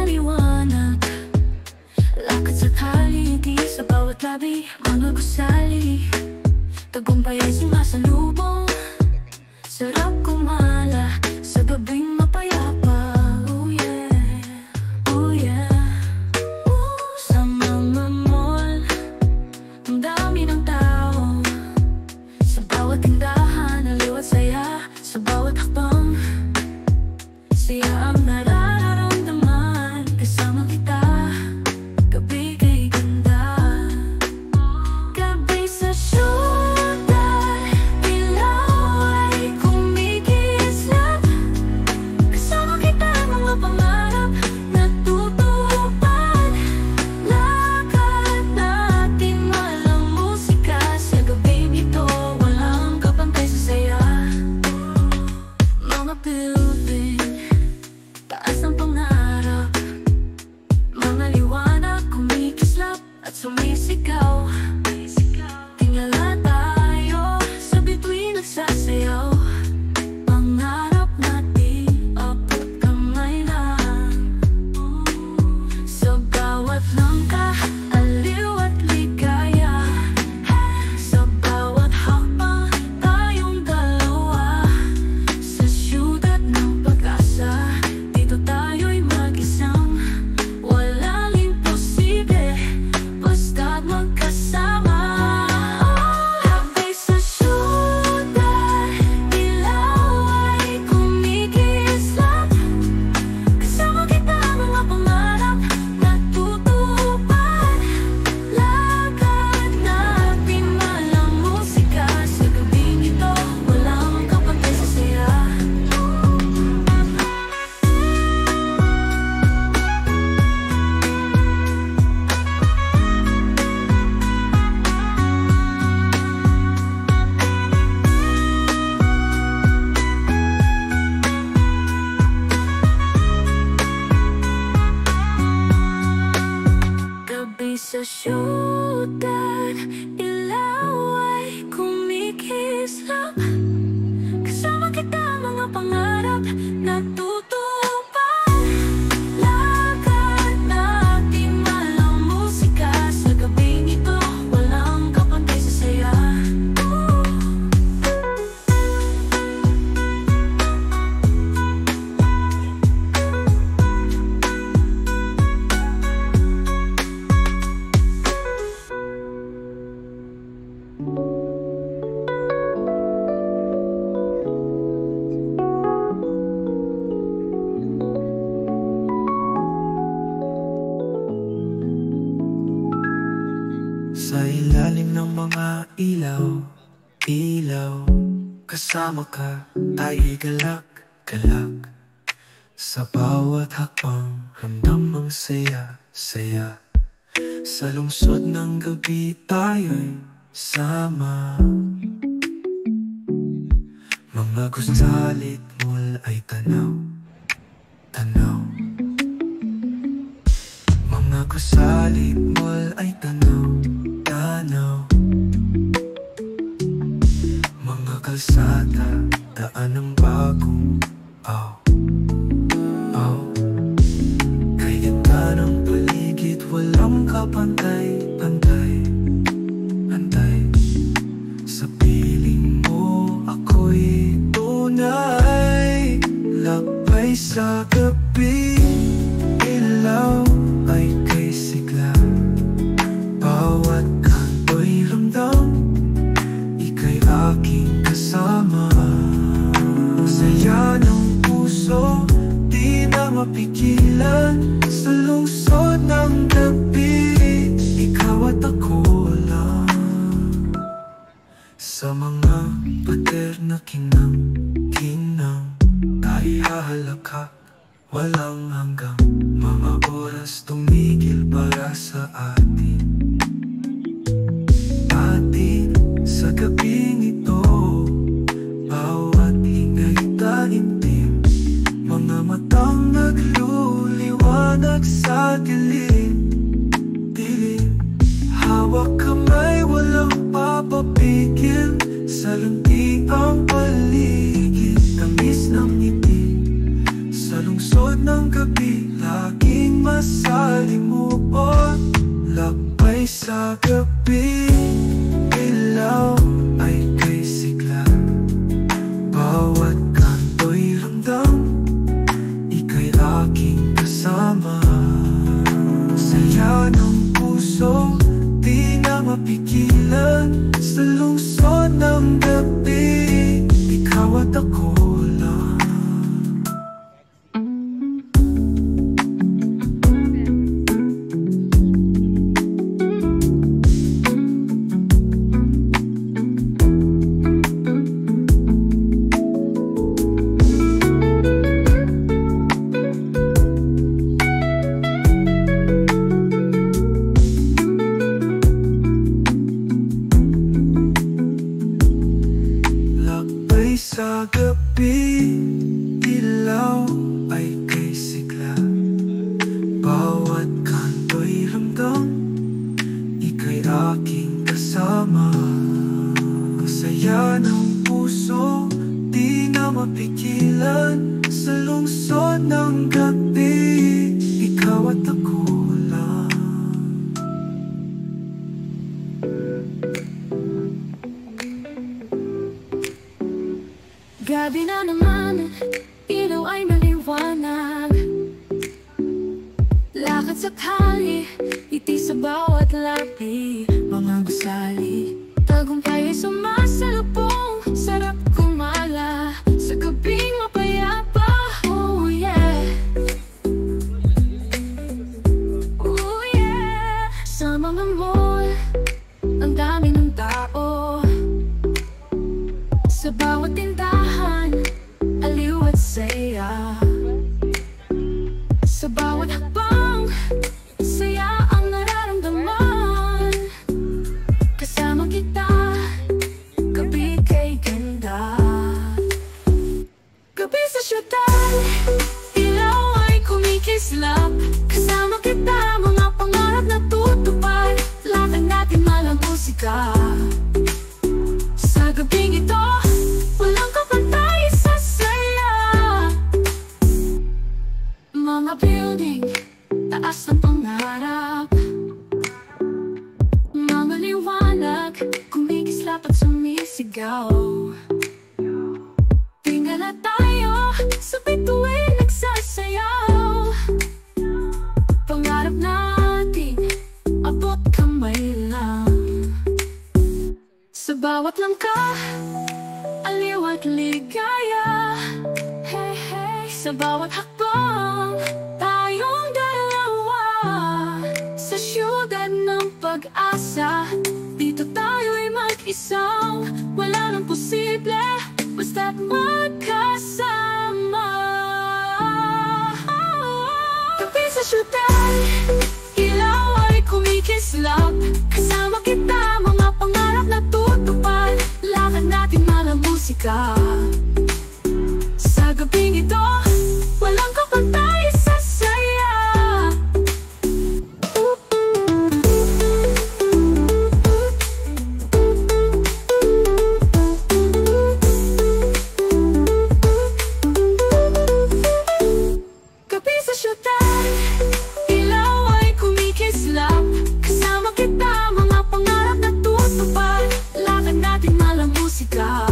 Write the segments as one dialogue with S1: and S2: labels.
S1: maliwanag. Lakad sa haligi, sa bawat labi, mga gusali. Tagumpay ay sumasalubong, sarap kumala sa gabing mapayapa. Oh yeah, oh yeah. Sa mga mall, ang dami ng tao. Sa bawat tindahan, aliw at saya. Sa bawat hakbang, siya ang nararamdaman. Kasama kita, gabi kay ganda. Gabi sa syudad, ilaw ay kumikislap. Kasama kita, mga pangarap natutupad. Lakad natin walang musika. Sa gabing ito, walang kapantay sa saya. Mga building, taas ng pangarap, mga liwanag kumikislap at sumisigaw. Tingala tayo sa bituin nagsasayaw. Pangarap natin, abot kamay lang. Sa bawat langkah, aliw at ligaya. Sa bawat hakbang, tayong dalawa. Sa syudad ng pag-asa, dito tayo'y mag-isang walang imposible, basta't magkasama. Gabi sa syudad, ilaw ay kumikislap. Kasama kita, mga pangarap natutupad. Lakad natin walang musika. Sa gabing ito, walang kapantay sa saya. Gabi sa syudad, ilaw ay kumikislap. Kasama kita, mga pangarap natutupad. Lakad natin walang musika. Sa gabing ito, walang kapantay sa saya.
S2: Sa ilalim ng mga ilaw, ilaw, kasama ka, tayo'y galak-galak. Sa bawat hakbang, ramdam ang saya, saya. Sa lungsod ng gabi, tayo'y sama. Mga gustalit mall ay tanaw, tanaw. Mga gusalit mall ay tanaw, tanaw. Mga kalsada, daan ng bagong aw, aw. Kay ganda ng paligid, walang kapantay, pantay, pantay. Sa piling mo, ako'y tunay. Lakbay sa gabi, ilaw ay kay sigla. Bawat kanto'y ramdam, ika'y aking kasama. Saya ng puso, di na mapigilan. Sa lungsod ng gabi, ikaw at ako lang. Sa mga pader na kinang-kinang, tayo'y hahalakak, walang hanggang. Mga oras tumigil para sa atin. Atin sa gabing ito, bawat hingay taimtim. Mga matang naglululiwanag sa dilim, dilim. Hawak kamay, walang papapigil. Sa lunti ang paligid, tamis ng ngiti. Sa lungsod ng gabi, laging mapigilan. Sa lungsod ng gabi, ikaw at ako lang. Sa gabi, ilaw ay kay sigla. Bawat kanto'y ramdam, ika'y aking kasama. Ang saya ng puso, di na mapigilan. Sa lungsod ng gabi, ikaw at ako lang.
S1: Gabi na naman, ilaw ay maliwanag. Lakad sa kali, iti sa bawat labi. Mga gusali, tagumpay ay sumasalubong. Sarap kumala sa gabing mapayapa. Oh yeah, oh yeah. Sa mga mall, ang dami ng tao. Sa bawat tindahan, aliw at saya. Sa bawat hakbang, saya ang nararamdaman. Kasama kita, gabi kay ganda. Gabi sa syudad, ilaw ay kumikislap. Kasama kita, mga pangarap na tutupad. Lakad natin malang musika. Sa gabing ito, walang kapantay sa saya. Mga building, taas ng pangarap. Mga liwanag, kumikislap at sumisigaw. Tingala tayo, sa bituin nagsasayaw. Pangarap natin, abot kamay lang. Sa bawat langkah, aliw at ligaya. Hey, hey. Sa bawat hakbang, tayong dalawa. Sa syudad ng pag-asa, dito tayo'y mag-isang wala nang posible, basta't magkasama. Gabi sa syudad, ilaw ay kumikislap. Kasama kita, mga pangarap na tutupad. Lakad natin malang musika. Sa gabing ito, walang kapantay sa saya. Gabi sa syudad, ilaw ay kumikislap. Kasama kita, mga pangarap na tutupad. Lakad natin malang musika.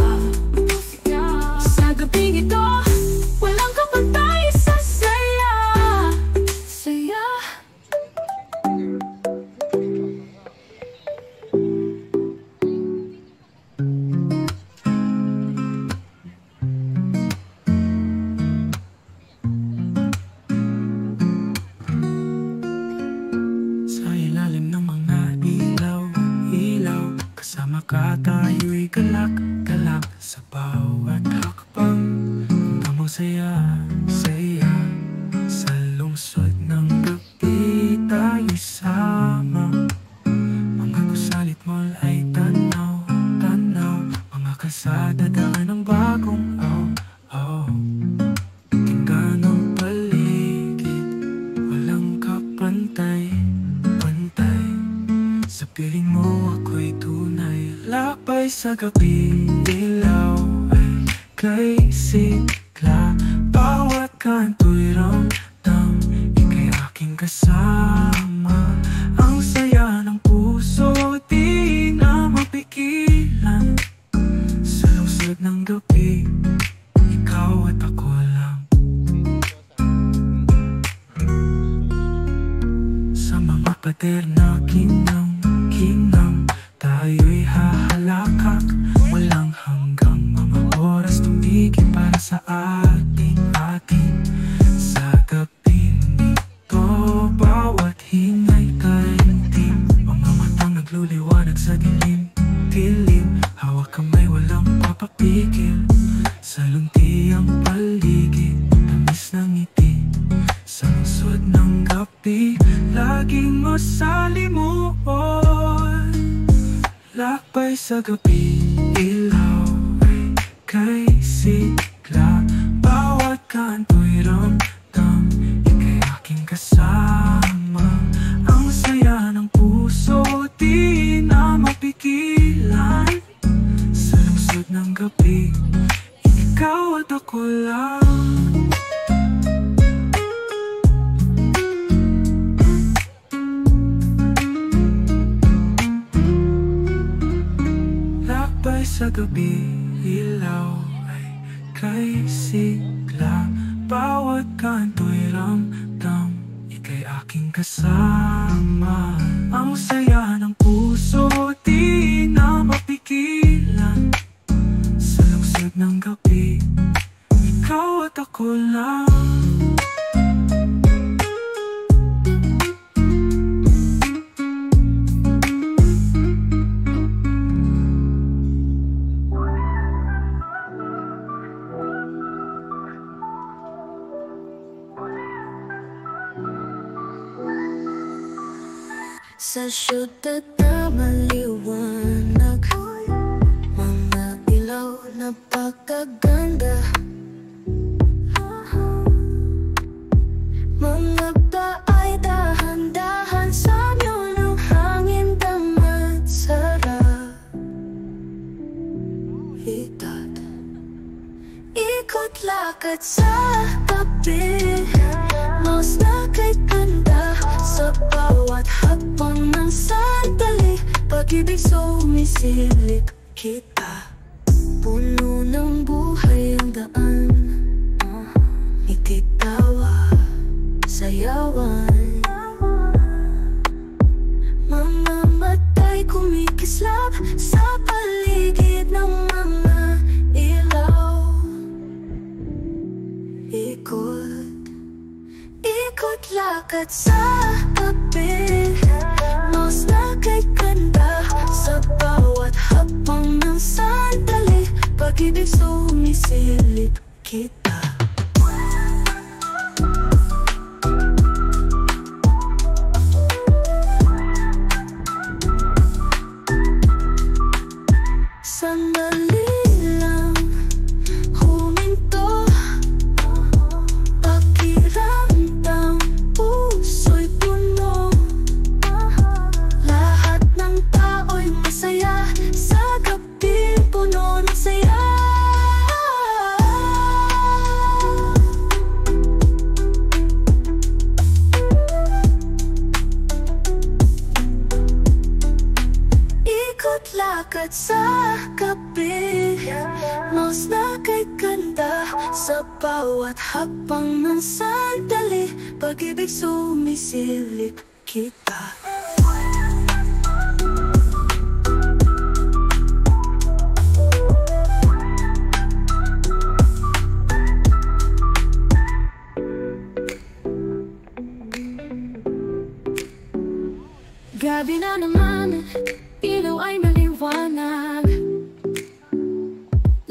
S1: Sa gabing ito, walang kapantay sa saya. Saya.
S2: Sa ilalim ng mga ilaw, kasama ka tayo'y galak-galak. Sa bawat hakbang, tamang saya. Sa lungsod ng gabi, tayo'y sama. Mga gusalit mall ay tanaw. Mga kalsada, daan ng bagong tingga ng paligid, walang kapantay. Sa piling mo ako'y tunay, lakbay sa gabi. Ilaw ay kay sigla. Bawat kanto'y ramdam, ika'y aking kasama. Ang saya ng puso, di na mapigilan. Sa lungsod ng gabi, ikaw at ako lang. Sa mga pader na kinang laging masalimuot. Lakbay sa gabi, ilaw ay kay sigla. Bawat kanto'y ramdam, ika'y aking kasama. Ang saya ng puso, di na mapigilan. Sa lungsod ng gabi, ikaw at ako lang. Lakbay sa gabi, ilaw ay kay sigla. Bawat kanto'y ramdam, ika'y aking kasama. Ang saya ng puso, di na mapigilan. Sa lungsod ng gabi, ikaw at ako lang.
S1: Sa syudad na maliwanag, mga ilaw na pagkaganda. Mga baay dahan-dahan sa inyo ng hangin damat sarap. Ikot lakad sa gabi, mas na kay ganda. Sa bawat hakbang ng sandali, pag-ibig sumisilip kita. Puno ng buhay ang daan, ititawa, sayawan. Mga mata'y kumikislap sa paligid ng mga ilaw. Ikot lakad sa gabi, mas na kay ganda. Sa bawat hakbang ng sandali, pag-ibig sumisilip kita. Sandali lang huminto, pakiramdam puso'y puno. Lahat ng tao'y masaya sa gabi puno ng saya. Ikot lakad sa gabi, mas na kay ganda. Sa bawat hakbang ng sandali, pag-ibig sumisilip kita. Gabi na naman, ilaw ay maliwanag.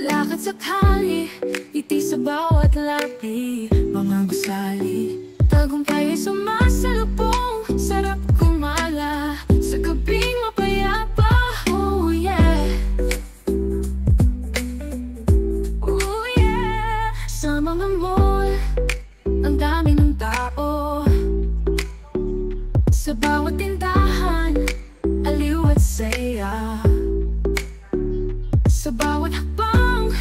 S1: Lakad sa kali, iti sa bawat labi. Mga gusali, tagumpay ay sumasalubong. Sarap kumala sa gabing mapayapa. Oh yeah, oh yeah. Sa mga mall, ang dami ng tao. Sa bawat tindahan, aliw at saya. Sa bawat hakbang,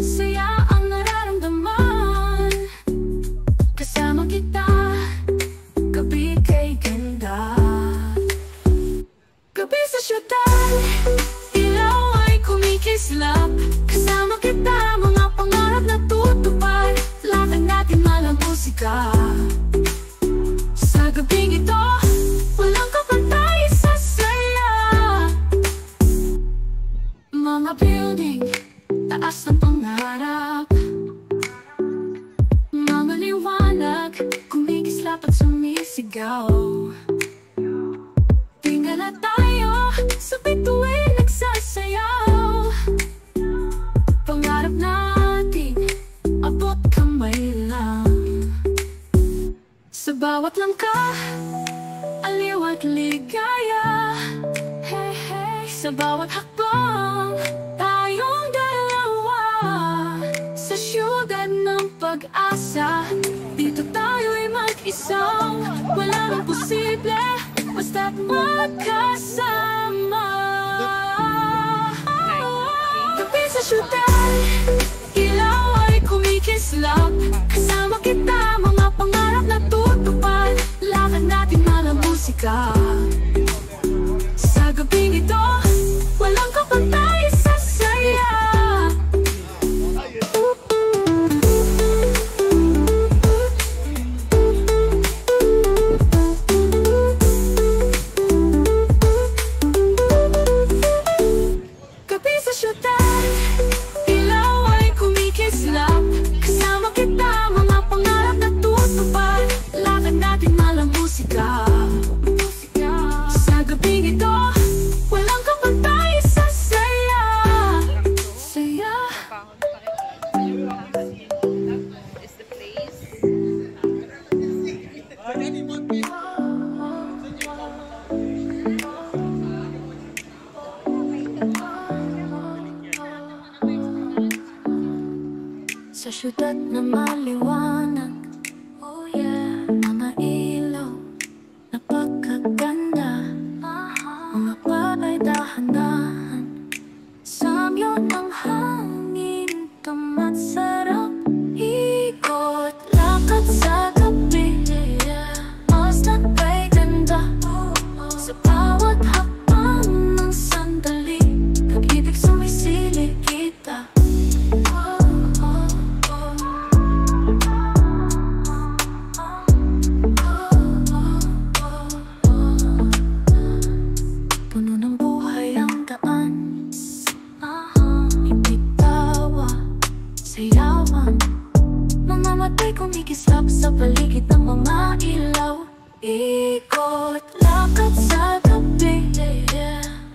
S1: saya ang nararamdaman. Kasama kita, gabi kay ganda. Gabi sa syudad, ilaw ay kumikislap. Kasama kita, mga pangarap na tutupad. Latag natin malang musika. Sa gabing ito, walang kapantay sa saya. Mga building, taas ng pangarap. Mga liwanag, kumikislap at sumisigaw. Tingala tayo, sa bituin nagsasayaw. Pangarap natin, abot kamay lang. Sa bawat langkah, aliw at ligaya. Hey, hey, sa bawat hakbang tayong dalawa, sa syudad ng pag-asa. Dito tayo'y mag-isang wala nang posible, basta't magkasama. Gabi sa syudad, ilaw ay kumikislap. Kasama kita, mga pangarap na tutupad. Lakad natin malang musika. Sa gabing ito, walang kapantay sa saya. Gabi sa syudad, ilaw ay kumikislap. Kasama kita, mga pangarap na tutupad. Lakad natin malang musika. Sa gabing ito, walang kapantay sa saya. Saya.
S3: Is the place.
S1: Sa syudad na maliwanag, oh yeah, mga ilaw, napakaganda. Mga pala'y dahan-dahan, samyon ng hangin, tamat sarap. Ikot, lakad sa gabi, mas nagpa'y ganda. Sa bawat hakbang ng sandali, pag-ibig sumisilip kita. Puno ng buhay ang daan, ibig tawa, sayawan. Mga matay kumikislap sa paligid ng mga ilaw. Ikot, lakad sa gabi,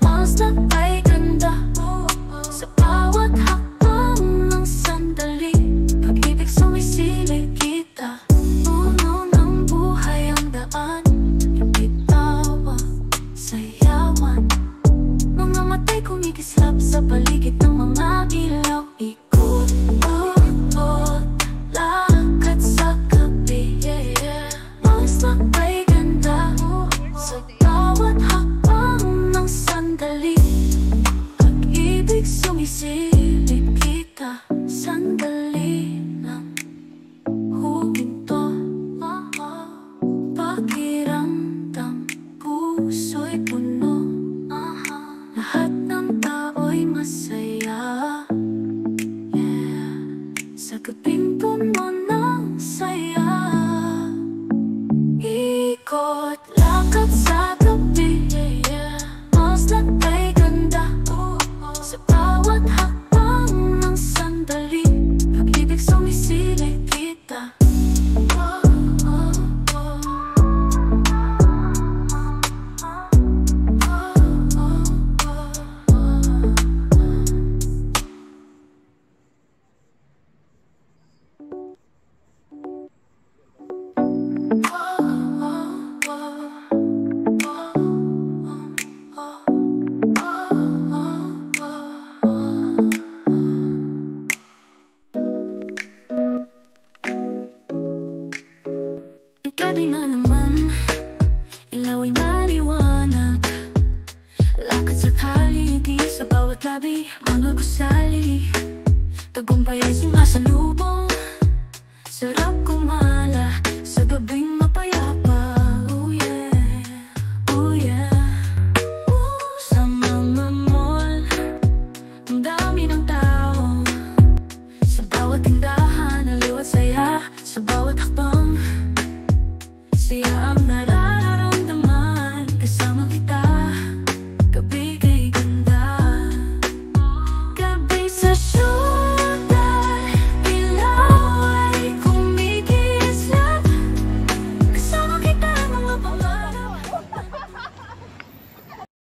S1: mas nagpa'y ganda. Sa bawat hakbang ng sandali, pag-ibig sumisilip kita. Puno ng buhay ang daan, ibig tawa, sayawan. Mga matay kumikislap sa paligid ng mga ilaw. Ikot, lakad sa gabi, mas nagpa'y ganda. Sa bawat hakbang ng sandali, pag-ibig sumisilip kita. Sandali lang, huminto, pakiramdam, puso'y puno. Lahat ng tao'y masaya, yeah. Sa gabing puno ng saya. Ikot, lakad sa gabi, mas nagpa'y ganda. Sa bawat hakbang ng sandali, pag-ibig sumisilip kita. Gabi na naman, ilaw ay maliwanag. Lakad sa kalye, di sa bawat labi, mga gusali. Tagumpay ay